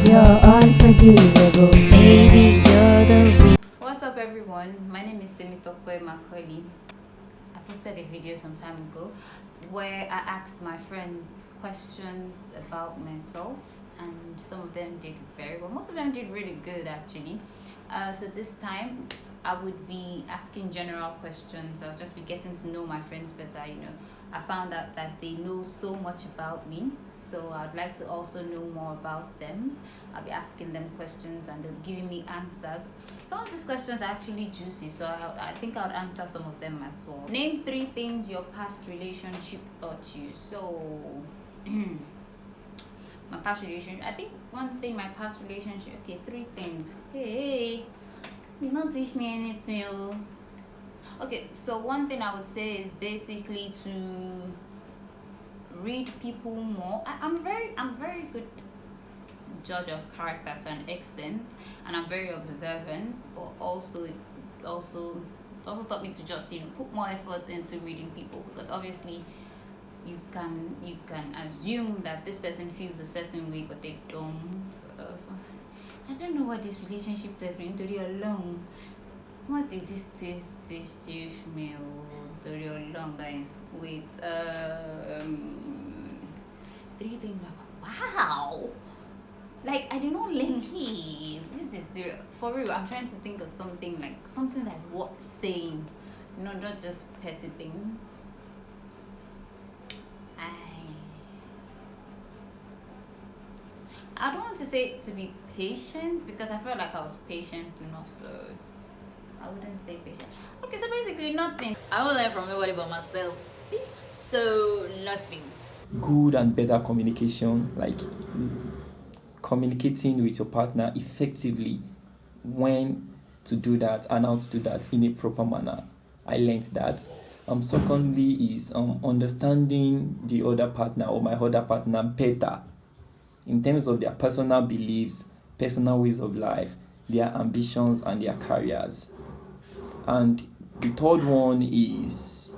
You're unforgivable. Baby, you're the What's up, everyone? My name is Temi Macaulay. I posted a video some time ago where I asked my friends questions about myself, and some of them did very well. Most of them did really good, actually. So this time I would be asking general questions. I'll just be getting to know my friends better. I found out that they know so much about me, so I'd like to also know more about them. I'll be asking them questions and they're giving me answers. Some of these questions are actually juicy, so I think I'll answer some of them as well. Name 3 things your past relationship taught you. So my past relationship, I think one thing my past relationship, okay, 3 things. Hey, you not teach me anything. Okay, so one thing I would say is basically to read people more. I'm very good judge of character to an extent, and I'm very observant, but also it's also taught me to just put more effort into reading people, because obviously you can assume that this person feels a certain way but they don't. So I don't know what this relationship taught me into alone. What did this teach me to alone by with 3 things. Wow, like I did not learn here. This is zero. For real, I'm trying to think of something, like something that's worth saying, not just petty things. I don't want to say to be patient, because I felt like I was patient enough, so I wouldn't say patient. Okay, so basically nothing. I won't learn from nobody but myself. So nothing. Good and better communication, like communicating with your partner effectively, when to do that and how to do that in a proper manner. I learned that. Secondly is understanding the other partner or my other partner better in terms of their personal beliefs, personal ways of life, their ambitions and their careers. And the third one is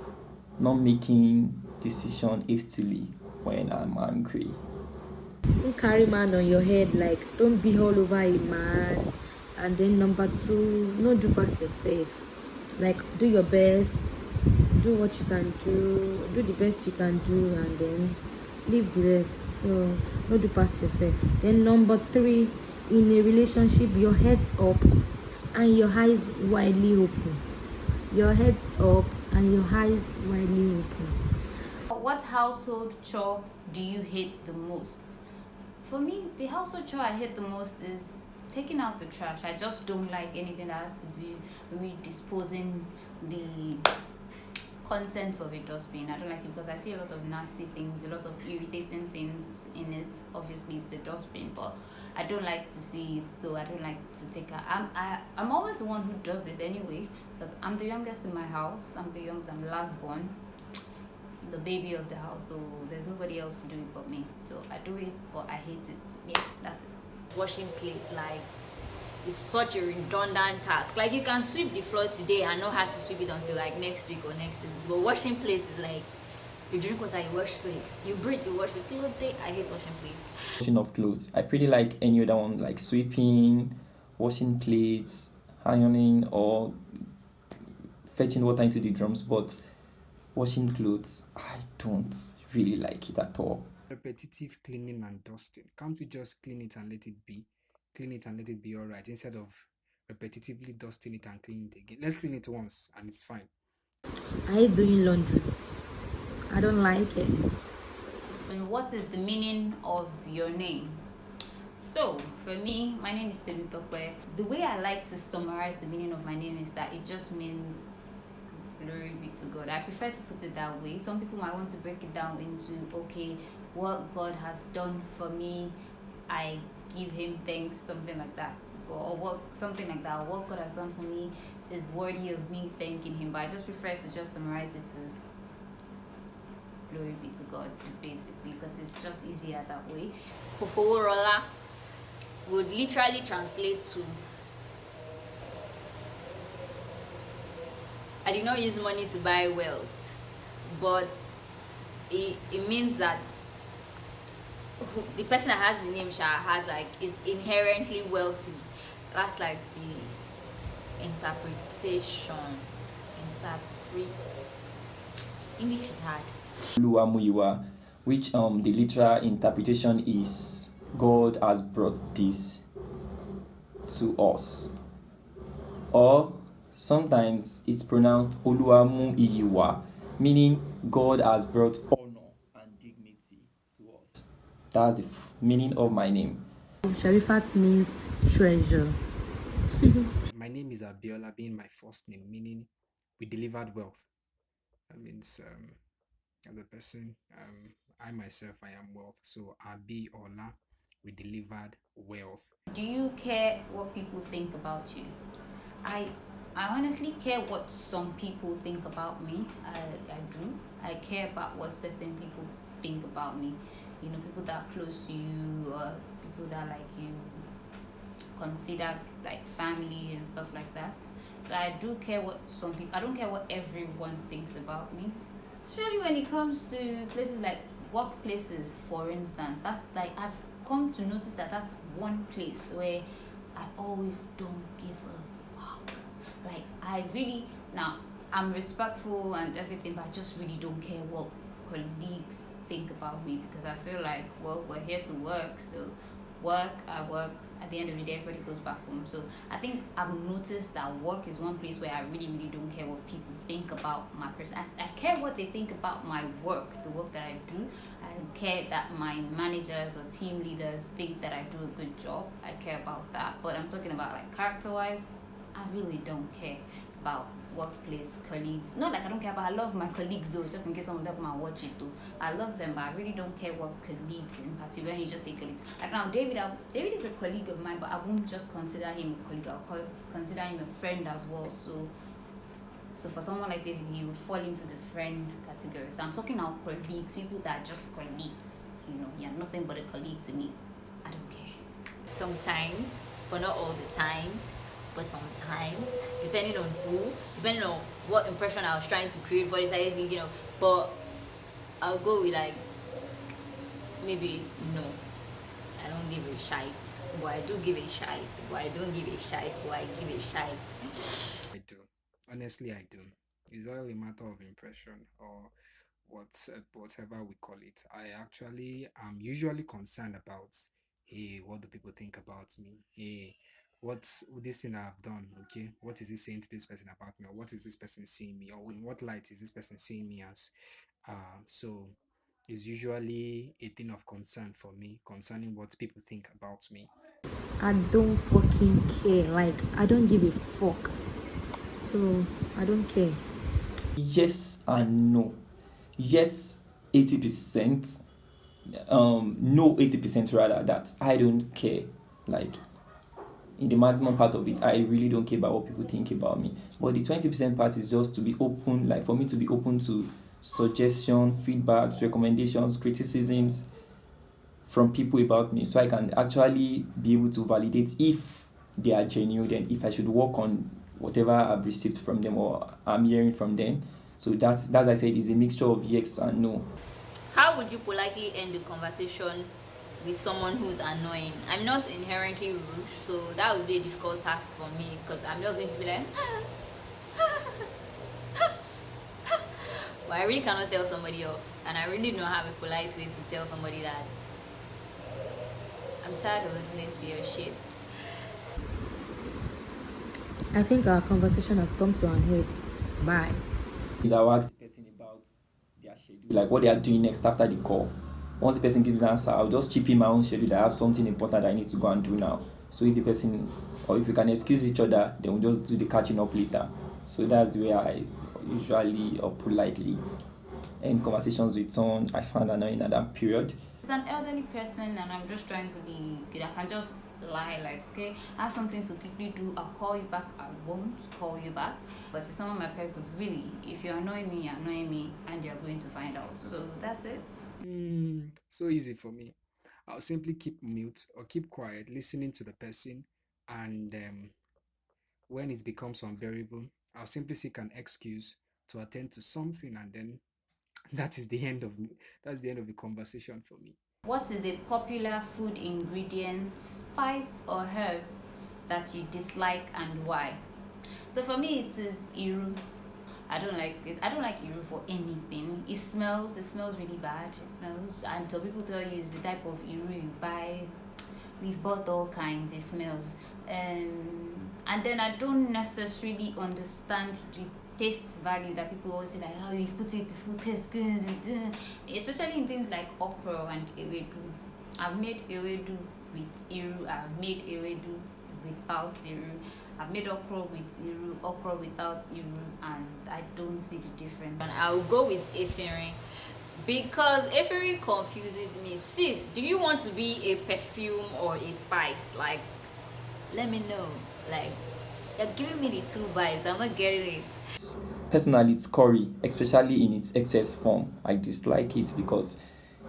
not making decision hastily when I'm angry. Don't carry man on your head, like don't be all over a man. And then number 2, no do pass yourself. Like do your best, do what you can do the best you can do, and then leave the rest. So no do pass yourself. Then number 3, in a relationship, your head's up and your eyes widely open. Your head's up and your eyes widely open. What household chore do you hate the most? For me, the household chore I hate the most is taking out the trash. I just don't like anything that has to be redisposing the contents of a dustbin. I don't like it because I see a lot of nasty things, a lot of irritating things in it. Obviously, it's a dustbin, but I don't like to see it, so I don't like to take out. I'm always the one who does it anyway, because I'm the youngest in my house. I'm the youngest. I'm the last born, the baby of the house, so there's nobody else to do it but me. So I do it, but I hate it. Yeah, that's it. Washing plates, like, it's such a redundant task. Like, you can sweep the floor today and not have to sweep it until like next week or next 2 weeks. But washing plates is like, you drink water, you wash plates, you breathe, you wash plates. I hate washing plates. Washing of clothes, I pretty like any other one, like sweeping, washing plates, ironing, or fetching water into the drums. But washing clothes, I don't really like it at all. Repetitive cleaning and dusting. Can't we just clean it and let it be? Clean it and let it be all right, instead of repetitively dusting it and clean it again. Let's clean it once and it's fine. I hate doing laundry. I don't like it. And what is the meaning of your name? So, for me, my name is Temi. The way I like to summarize the meaning of my name is that it just means glory be to God. I prefer to put it that way. Some people might want to break it down into, okay, what God has done for me, I give him thanks, something like that. Or what God has done for me is worthy of me thanking him. But I just prefer to just summarize it to glory be to God, basically, because it's just easier that way. Fofoworola would literally translate to, I did not use money to buy wealth, but it means that the person that has the name Sha has like is inherently wealthy. That's like the interpretation. Interpret English is hard. Oluwamuyiwa, which the literal interpretation is God has brought this to us. Or sometimes it's pronounced Oluwamuyiwa, meaning God has brought honor and dignity to us. That's the meaning of my name. Sharifat means treasure. My name is Abiola, being my first name, meaning we delivered wealth. That means as a person, I myself I am wealth. So Abi Ola, we delivered wealth. Do you care what people think about you? I I honestly care what some people think about me. I do. I care about what certain people think about me. You know, people that are close to you, or people that like you consider like family and stuff like that. So I do care what some people. I don't care what everyone thinks about me. Especially when it comes to places like workplaces, for instance. That's like I've come to notice that that's one place where I always don't give a fuck. Like I really now I'm respectful and everything, but I just really don't care what colleagues think about me because I feel like well we're here to work, so I work. At the end of the day, everybody goes back home. So I think I've noticed that work is one place where I really, really don't care what people think about my person. I care what they think about my work, the work that I do. I care that my managers or team leaders think that I do a good job. I care about that. But I'm talking about like character wise, I really don't care about workplace colleagues. Not like I don't care, but I love my colleagues though, just in case some of them come and watch it too. I love them, but I really don't care what colleagues in particular. When you just say colleagues, like now David is a colleague of mine, but I won't just consider him a colleague. Consider him a friend as well. So for someone like David, he would fall into the friend category. So I'm talking about colleagues, people that are just colleagues. You know, you're nothing but a colleague to me. I don't care. Sometimes, but not all the time. But sometimes, depending on who, depending on what impression I was trying to create for this, I think, but I'll go with like maybe no. I don't give a shite, but I do give a shite, but I don't give a shite, but I give a shite. I do. Honestly, I do. It's all a matter of impression or whatever we call it. I actually am usually concerned about, hey, what do people think about me? Hey, what's this thing I've done? Okay, what is he saying to this person about me, or what is this person seeing me, or in what light is this person seeing me as? So it's usually a thing of concern for me concerning what people think about me. I don't fucking care. Like, I don't give a fuck. So, I don't care. Yes and no. Yes, 80%. No, 80% rather. That I don't care. Like in the maximum part of it, I really don't care about what people think about me. But the 20% part is just to be open, like for me to be open to suggestion, feedbacks, recommendations, criticisms from people about me, so I can actually be able to validate if they are genuine and if I should work on whatever I've received from them or I'm hearing from them. So that's I said is a mixture of yes and no. How would you politely end the conversation with someone who's annoying? I'm not inherently rude, so that would be a difficult task for me because I'm just going to be like, but I really cannot tell somebody off, and I really don't have a polite way to tell somebody that I'm tired of listening to your shit. I think our conversation has come to an end. Bye. Is I'll ask the person about their schedule, like what they are doing next after the call. Once the person gives the answer, I'll just chip in my own schedule. I have something important I need to go and do now. So if the person, or if we can excuse each other, then we'll just do the catching up later. So that's the way I usually or politely end conversations with someone I found annoying at that period. It's an elderly person and I'm just trying to be good. I can just lie like, okay, I have something to quickly do. I'll call you back. I won't call you back. But for someone my parent could really, if you're annoying me, and you're going to find out. So that's it. So easy for me. I'll simply keep mute or keep quiet, listening to the person, and when it becomes unbearable, I'll simply seek an excuse to attend to something, and then that is the end of that's the end of the conversation for me. What is a popular food ingredient, spice or herb that you dislike and why? So for me, it is iru. I don't like it. I don't like iru for anything. It smells. It smells really bad. It smells. And so people tell you it's the type of iru you buy. We've bought all kinds. It smells. And then I don't necessarily understand the taste value that people always say, like how you put it, the food tastes good, especially in things like okra and ewedu. I've made ewedu with iru. I've made ewedu without iru. I've made okra with iru, okra without iru, and I don't see the difference. And I'll go with ephedrine because ephedrine confuses me. Sis, do you want to be a perfume or a spice? Like, let me know. Like, you're giving me the two vibes. I'm not getting it. Personally, it's curry, especially in its excess form. I dislike it because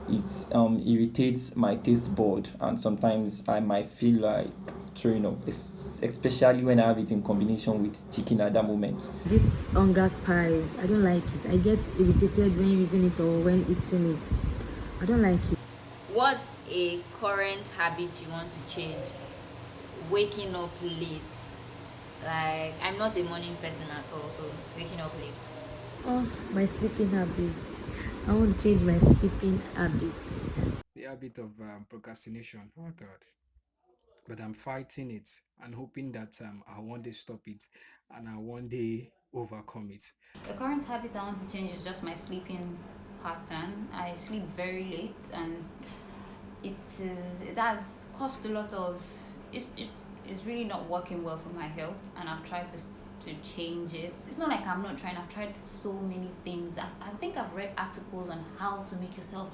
it irritates my taste bud, and sometimes I might feel like throwing up, especially when I have it in combination with chicken at that moment. This hunger spice, I don't like it. I get irritated when using it or when eating it. I don't like it. What's a current habit you want to change? Waking up late. Like, I'm not a morning person at all, so waking up late. Oh, my sleeping habit. I want to change my sleeping habit. The habit of procrastination. Oh God. But I'm fighting it and hoping that I one day stop it and I one day overcome it. The current habit I want to change is just my sleeping pattern. I sleep very late, and it has cost a lot of it's really not working well for my health, and I've tried to change it. It's not like I'm not trying. I've tried so many things. I think I've read articles on how to make yourself,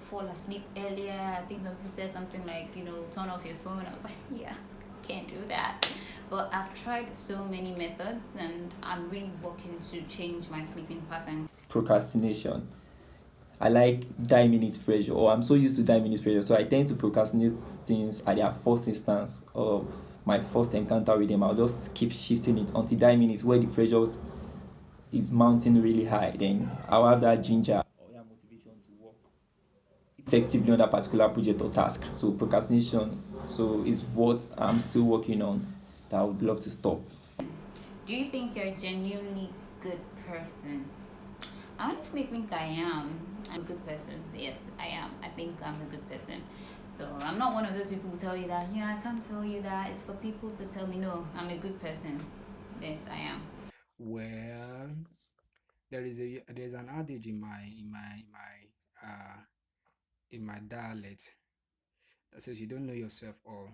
fall asleep earlier. I think some people said something like, turn off your phone. I was like, yeah, can't do that. But I've tried so many methods, and I'm really working to change my sleeping pattern. Procrastination. I like die minutes pressure, or I'm so used to die minutes pressure, so I tend to procrastinate things at their first instance or my first encounter with them. I'll just keep shifting it until die minutes where the pressure is mounting really high. Then I'll have that ginger or that motivation to work effectively on that particular project or task. So procrastination is what I'm still working on that I would love to stop. Do you think you're a genuinely good person? I honestly think I am. I'm a good person. Yes, I am. I think I'm a good person. So I'm not one of those people who tell you that, I can't tell you that. It's for people to tell me, no, I'm a good person. Yes, I am. Well, there's an adage in my dialect that says you don't know yourself all.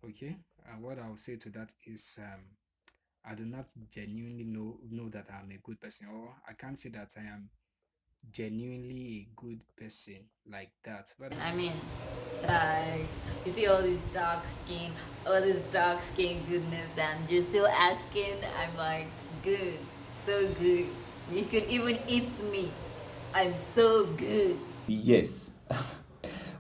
Okay, and what I'll say to that is I do not genuinely know that I'm a good person, or I can't say that I am genuinely a good person like that. But I mean, like, you see all this dark skin goodness, and you're still asking. I'm like, good, so good. You could even eat me. I'm so good. Yes.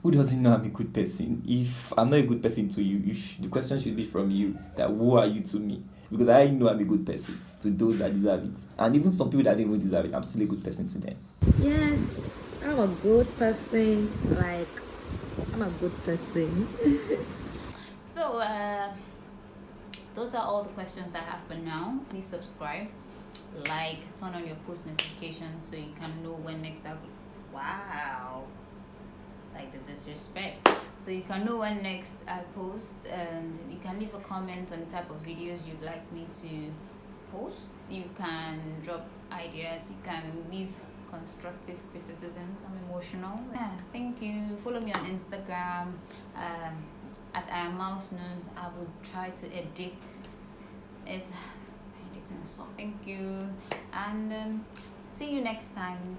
Who doesn't know I'm a good person? If I'm not a good person to you, the question should be from you, that who are you to me? Because I know I'm a good person to those that deserve it. And even some people that don't even deserve it, I'm still a good person to them. Yes, I'm a good person. Like, I'm a good person. So those are all the questions I have for now. Please subscribe, like, turn on your post notifications so you can know when next wow, like the disrespect, so you can know when next I post, and you can leave a comment on the type of videos you'd like me to post. You can drop ideas, you can leave constructive criticisms. I'm emotional. Yeah, thank you. Follow me on Instagram at I am Mouse News. I would try to edit it. Editing, so thank you, and see you next time.